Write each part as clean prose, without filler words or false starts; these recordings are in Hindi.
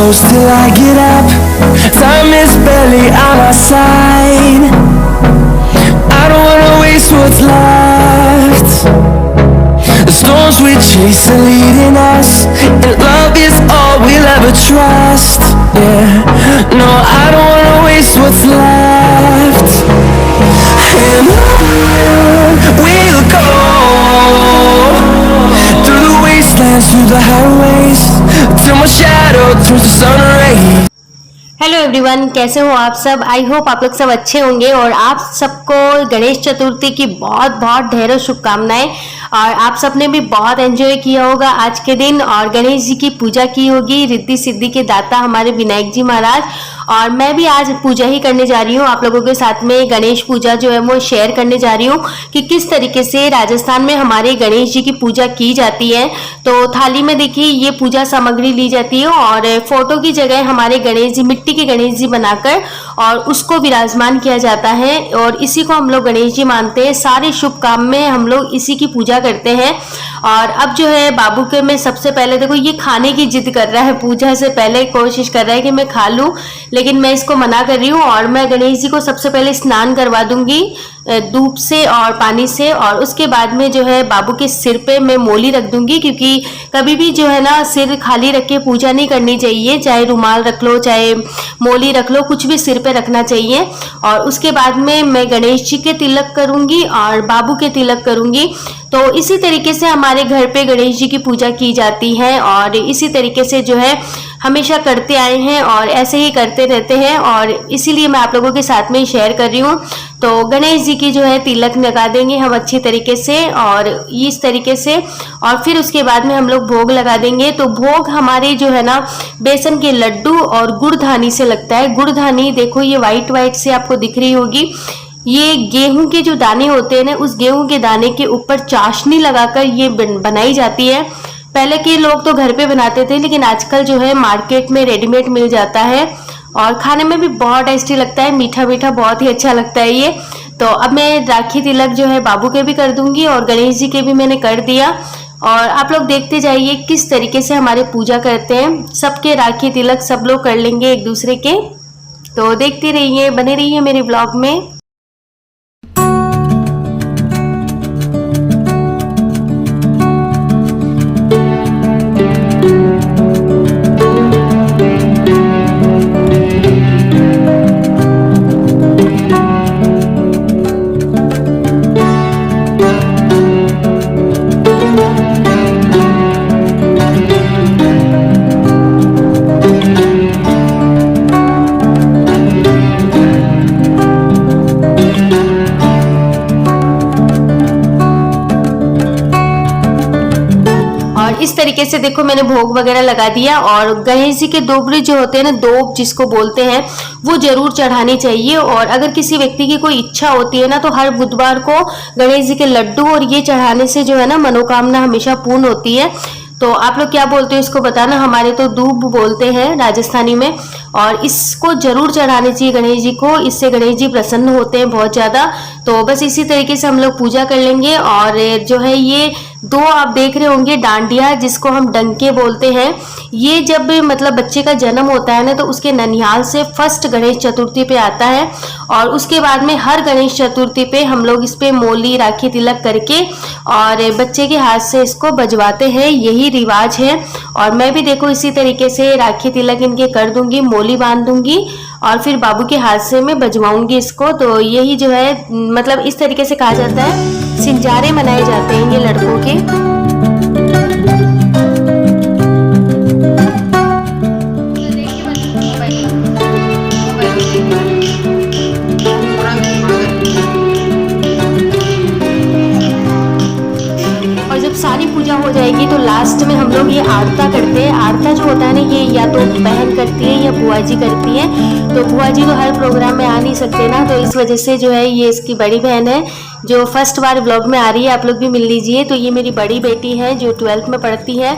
close till I get up. Time is barely on our side. I don't wanna waste what's left. The storms we chase are leading us, and love is all we'll ever trust. Yeah, no, I don't wanna waste what's left. And on we'll go, through the wastelands, through the highways, till my shadow turns to sun rays. Hello everyone, कैसे हो आप सब। आई होप आप लोग सब अच्छे होंगे और आप सबको गणेश चतुर्थी की बहुत बहुत ढेरों शुभकामनाएं। और आप सबने भी बहुत एंजॉय किया होगा आज के दिन और गणेश जी की पूजा की होगी, रिद्धि सिद्धि के दाता हमारे विनायक जी महाराज। और मैं भी आज पूजा ही करने जा रही हूँ, आप लोगों के साथ में गणेश पूजा जो है वो शेयर करने जा रही हूँ कि किस तरीके से राजस्थान में हमारे गणेश जी की पूजा की जाती है। तो थाली में देखिए ये पूजा सामग्री ली जाती है और फोटो की जगह हमारे गणेश जी, मिट्टी के गणेश जी बनाकर और उसको विराजमान किया जाता है और इसी को हम लोग गणेश जी मानते हैं। सारे शुभ काम में हम लोग इसी की पूजा करते हैं। और अब जो है बाबू के में सबसे पहले देखो ये खाने की जिद कर रहा है, पूजा से पहले कोशिश कर रहा है कि मैं खा लूं, लेकिन मैं इसको मना कर रही हूँ। और मैं गणेश जी को सबसे पहले स्नान करवा दूंगी धूप से और पानी से, और उसके बाद में जो है बाबू के सिर पे मैं मोली रख दूंगी, क्योंकि कभी भी जो है ना सिर खाली रख के पूजा नहीं करनी चाहिए। चाहे रुमाल रख लो, चाहे मोली रख लो, कुछ भी सिर पे रखना चाहिए। और उसके बाद में मैं गणेश जी के तिलक करूंगी और बाबू के तिलक करूंगी। तो इसी तरीके से हमारे घर पे गणेश जी की पूजा की जाती है और इसी तरीके से जो है हमेशा करते आए हैं और ऐसे ही करते रहते हैं, और इसीलिए मैं आप लोगों के साथ में शेयर कर रही हूँ। तो गणेश जी की जो है तिलक लगा देंगे हम अच्छी तरीके से और इस तरीके से, और फिर उसके बाद में हम लोग भोग लगा देंगे। तो भोग हमारे जो है ना बेसन के लड्डू और गुड़धानी से लगता है। गुड़धानी देखो ये वाइट वाइट से आपको दिख रही होगी, ये गेहूं के जो दाने होते हैं ना, उस गेहूं के दाने के ऊपर चाशनी लगाकर ये बनाई जाती है। पहले के लोग तो घर पे बनाते थे, लेकिन आजकल जो है मार्केट में रेडीमेड मिल जाता है और खाने में भी बहुत टेस्टी लगता है, मीठा मीठा बहुत ही अच्छा लगता है ये। तो अब मैं राखी तिलक जो है बाबू के भी कर दूंगी और गणेश जी के भी मैंने कर दिया। और आप लोग देखते जाइए किस तरीके से हमारे पूजा करते हैं। सबके राखी तिलक सब लोग कर लेंगे एक दूसरे के। तो देखते रहिए, बने रहिए मेरे ब्लॉग में। इस तरीके से देखो मैंने भोग वगैरह लगा दिया। और गणेश जी के दोबरे जो होते हैं ना, दोब जिसको बोलते हैं, वो जरूर चढ़ानी चाहिए। और अगर किसी व्यक्ति की कोई इच्छा होती है ना, तो हर बुधवार को गणेश जी के लड्डू और ये चढ़ाने से जो है ना मनोकामना हमेशा पूर्ण होती है। तो आप लोग क्या बोलते हो इसको बताना। हमारे तो दूब बोलते हैं राजस्थानी में, और इसको जरूर चढ़ाने चाहिए गणेश जी को, इससे गणेश जी प्रसन्न होते हैं बहुत ज्यादा। तो बस इसी तरीके से हम लोग पूजा कर लेंगे। और जो है ये दो आप देख रहे होंगे डांडिया, जिसको हम डंके बोलते हैं, ये जब मतलब बच्चे का जन्म होता है ना, तो उसके ननिहाल से फर्स्ट गणेश चतुर्थी पे आता है। और उसके बाद में हर गणेश चतुर्थी पे हम लोग इस पे मोली राखी तिलक करके और बच्चे के हाथ से इसको बजवाते हैं, यही रिवाज है। और मैं भी देखो इसी तरीके से राखी तिलक इनके कर दूंगी, मोली बांध दूंगी और फिर बाबू के हाथ से मैं बजवाऊंगी इसको। तो यही जो है मतलब इस तरीके से कहा जाता है, सिंजारे मनाए जाते हैं ये लड़कों के। सारी पूजा हो जाएगी तो लास्ट में हम लोग ये आरता करते हैं। आरता जो होता है ना, ये या तो बहन करती है या बुआ जी करती है। तो बुआ जी तो हर प्रोग्राम में आ नहीं सकते ना, तो इस वजह से जो है ये इसकी बड़ी बहन है जो फर्स्ट बार ब्लॉग में आ रही है, आप लोग भी मिल लीजिए। तो ये मेरी बड़ी बेटी है जो 12th में पढ़ती है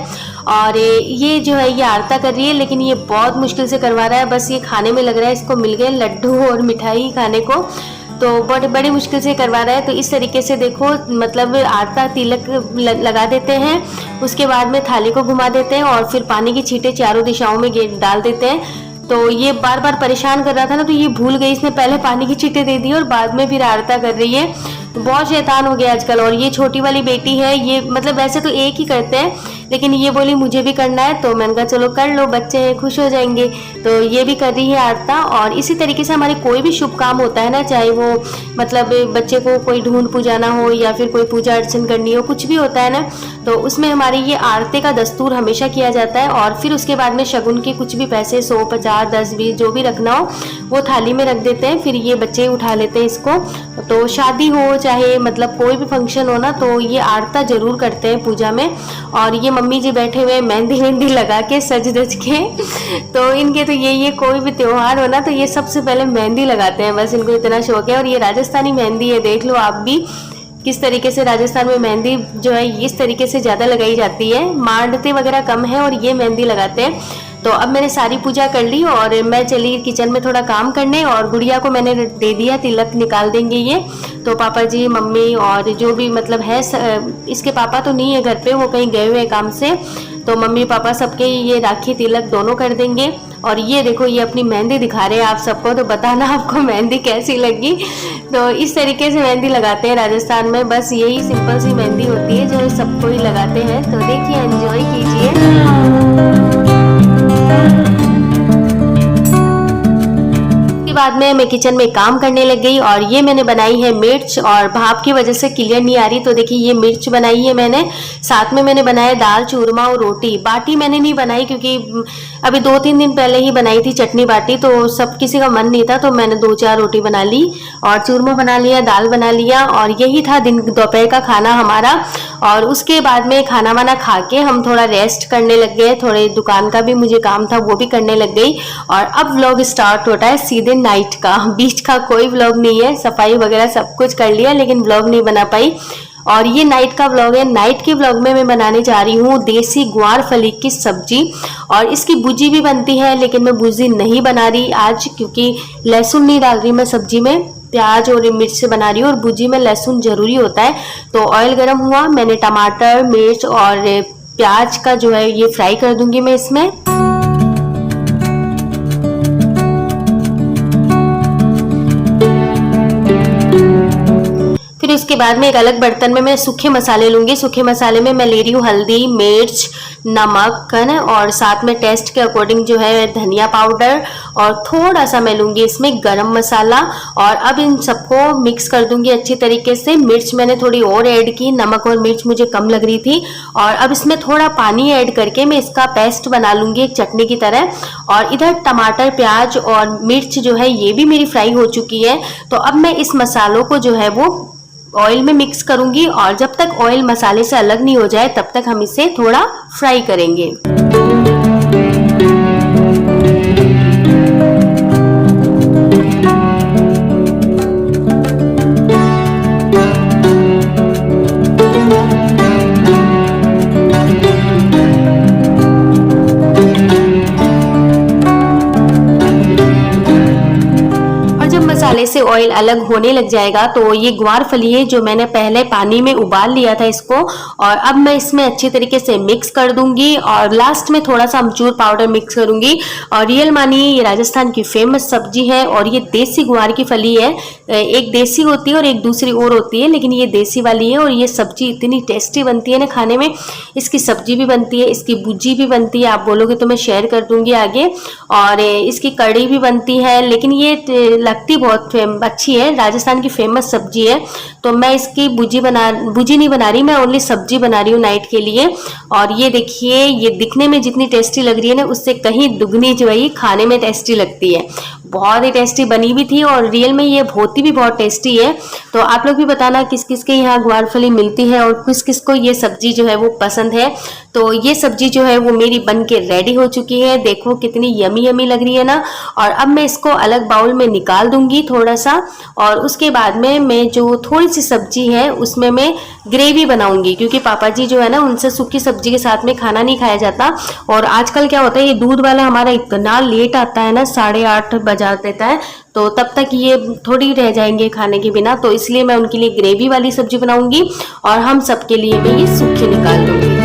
और ये जो है ये आरता कर रही है, लेकिन ये बहुत मुश्किल से करवा रहा है। बस ये खाने में लग रहा है इसको मिल गए लड्डू और मिठाई खाने को। तो बड़ी मुश्किल से करवा रहा है। तो इस तरीके से देखो मतलब आटा तिलक लगा देते हैं, उसके बाद में थाली को घुमा देते हैं और फिर पानी की छींटे चारों दिशाओं में डाल देते हैं। तो ये बार बार परेशान कर रहा था ना, तो ये भूल गई, इसने पहले पानी की छींटे दे दी और बाद में फिर आरता कर रही है। तो बहुत शैतान हो गया आजकल। और ये छोटी वाली बेटी है, ये मतलब वैसे तो एक ही करते हैं, लेकिन ये बोली मुझे भी करना है, तो मैंने कहा चलो कर लो, बच्चे हैं खुश हो जाएंगे। तो ये भी कर रही है आरता। और इसी तरीके से हमारे कोई भी शुभ काम होता है ना, चाहे वो मतलब बच्चे को कोई ढूंढ पुजाना हो या फिर कोई पूजा अर्चन करनी हो, कुछ भी होता है ना, तो उसमें हमारी ये आरती का दस्तूर हमेशा किया जाता है। और फिर उसके बाद में शगुन के कुछ भी पैसे 100, 50, 10, 20 जो भी रखना हो वो थाली में रख देते हैं, फिर ये बच्चे उठा लेते हैं इसको। तो शादी हो चाहे मतलब कोई भी फंक्शन हो ना, तो ये आरता जरूर करते हैं पूजा में। और ये मम्मी जी बैठे हुए मेहंदी लगा के सज धज के, तो इनके तो ये कोई भी त्योहार हो ना, तो ये सबसे पहले मेहंदी लगाते हैं, बस इनको इतना शौक है। और ये राजस्थानी मेहंदी है, देख लो आप भी किस तरीके से राजस्थान में मेहंदी जो है इस तरीके से ज़्यादा लगाई जाती है, मांडते वगैरह कम है और ये मेहंदी लगाते हैं। तो अब मैंने सारी पूजा कर ली और मैं चली किचन में थोड़ा काम करने, और गुड़िया को मैंने दे दिया, तिलक निकाल देंगे ये। तो पापा जी, मम्मी और जो भी मतलब है, इसके पापा तो नहीं है घर पे, वो कहीं गए हुए काम से, तो मम्मी पापा सबके ये राखी तिलक दोनों कर देंगे। और ये देखो ये अपनी मेहंदी दिखा रहे हैं आप सबको, तो बताना आपको मेहंदी कैसी लगी। तो इस तरीके से मेहंदी लगाते हैं राजस्थान में, बस यही सिंपल सी मेहंदी होती है जो सबको ही लगाते हैं। तो देखिए, एंजॉय कीजिए। बाद में मैं किचन में काम करने लग गई और ये मैंने बनाई है मिर्च, और भाप की वजह से क्लियर नहीं आ रही। तो देखिए ये मिर्च बनाई है मैंने, साथ में मैंने बनाया दाल चूरमा और रोटी। बाटी मैंने नहीं बनाई क्योंकि अभी 2-3 दिन पहले ही बनाई थी चटनी बाटी, तो सब किसी का मन नहीं था, तो मैंने 2-4 रोटी बना ली और चूरमा बना लिया, दाल बना लिया। और यही था दोपहर का खाना हमारा। और उसके बाद में खाना वाना खा के हम थोड़ा रेस्ट करने लग गए, थोड़े दुकान का भी मुझे काम था वो भी करने लग गई। और अब व्लॉग स्टार्ट होता है सीधे नाइट का, बीच का कोई व्लॉग नहीं है। सफाई वगैरह सब कुछ कर लिया लेकिन व्लॉग नहीं बना पाई। और ये नाइट का व्लॉग है। नाइट के व्लॉग में मैं बनाने जा रही हूँ देसी ग्वार फली की सब्जी, और इसकी भुजी भी बनती है, लेकिन मैं भुजी नहीं बना रही आज क्योंकि लहसुन नहीं डाल रही मैं सब्जी में, प्याज और मिर्च से बना रही हूँ। और भुजी में लहसुन जरूरी होता है। तो ऑयल गर्म हुआ, मैंने टमाटर, मिर्च और प्याज का जो है ये फ्राई कर दूंगी मैं इसमें। फिर उसके बाद में एक अलग बर्तन में मैं सूखे मसाले लूंगी। सूखे मसाले में मैं ले रही हूँ हल्दी, मिर्च, नमक है ना, और साथ में टेस्ट के अकॉर्डिंग जो है धनिया पाउडर, और थोड़ा सा मैं लूंगी इसमें गरम मसाला। और अब इन सबको मिक्स कर दूंगी अच्छी तरीके से। मिर्च मैंने थोड़ी और ऐड की, नमक और मिर्च मुझे कम लग रही थी। और अब इसमें थोड़ा पानी ऐड करके मैं इसका पेस्ट बना लूंगी एक चटनी की तरह। और इधर टमाटर, प्याज और मिर्च जो है ये भी मेरी फ्राई हो चुकी है। तो अब मैं इस मसालों को जो है वो ऑयल में मिक्स करूंगी, और जब तक ऑयल मसाले से अलग नहीं हो जाए तब तक हम इसे थोड़ा फ्राई करेंगे। मसाले से ऑयल अलग होने लग जाएगा तो ये ग्वार फली है जो मैंने पहले पानी में उबाल लिया था इसको, और अब मैं इसमें अच्छी तरीके से मिक्स कर दूंगी। और लास्ट में थोड़ा सा अमचूर पाउडर मिक्स करूंगी। और रियल मानिए ये राजस्थान की फेमस सब्जी है, और ये देसी ग्वार की फली है। एक देसी होती है और एक दूसरी और होती है, लेकिन ये देसी वाली है। और ये सब्जी इतनी टेस्टी बनती है ना खाने में। इसकी सब्जी भी बनती है, इसकी भुजी भी बनती है, आप बोलोगे तो मैं शेयर कर दूंगी आगे। और इसकी कड़ी भी बनती है, लेकिन ये लगती बहुत अच्छी है, राजस्थान की फेमस सब्जी है। तो मैं इसकी भुजी नहीं बना रही, मैं ओनली सब्जी बना रही हूँ नाइट के लिए। और ये देखिए, ये दिखने में जितनी टेस्टी लग रही है ना, उससे कहीं दुगनी जो है खाने में टेस्टी लगती है। बहुत ही टेस्टी बनी भी थी, और रियल में ये होती भी बहुत टेस्टी है। तो आप लोग भी बताना किस किस के यहाँ ग्वारफली मिलती है और किस किस को ये सब्जी जो है वो पसंद है। तो ये सब्जी जो है वो मेरी बन के रेडी हो चुकी है। देखो कितनी यमी यमी लग रही है ना। और अब मैं इसको अलग बाउल में निकाल दूंगी। थोड़ा सा, और उसके बाद में मैं जो थोड़ी सी सब्जी है उसमें मैं ग्रेवी बनाऊंगी, क्योंकि पापा जी जो है ना उनसे सूखी सब्जी के साथ में खाना नहीं खाया जाता। और आजकल क्या होता है, ये दूध वाला हमारा इतना लेट आता है ना, 8:30 बजा देता है, तो तब तक ये थोड़ी रह जाएंगे खाने के बिना, तो इसलिए मैं उनके लिए ग्रेवी वाली सब्जी बनाऊंगी और हम सबके लिए मैं ये सूखी निकाल दूंगी।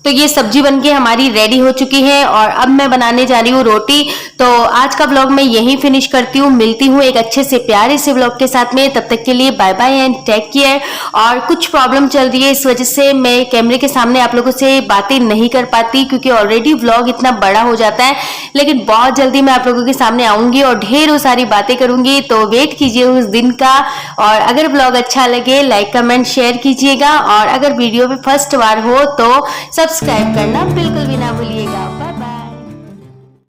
तो ये सब्जी बनके हमारी रेडी हो चुकी है और अब मैं बनाने जा रही हूँ रोटी। तो आज का व्लॉग मैं यहीं फिनिश करती हूँ, मिलती हूँ एक अच्छे से प्यारे से व्लॉग के साथ में। तब तक के लिए bye bye and take care. और कुछ प्रॉब्लम चल रही है, इस वजह से मैं कैमरे के सामने आप लोगों से बातें नहीं कर पाती, क्योंकि ऑलरेडी व्लॉग इतना बड़ा हो जाता है। लेकिन बहुत जल्दी मैं आप लोगों के सामने आऊंगी और ढेरों सारी बातें करूंगी, तो वेट कीजिए उस दिन का। और अगर व्लॉग अच्छा लगे लाइक कमेंट शेयर कीजिएगा, और अगर वीडियो पे फर्स्ट बार हो तो सब्सक्राइब करना बिल्कुल भी ना भूलिए।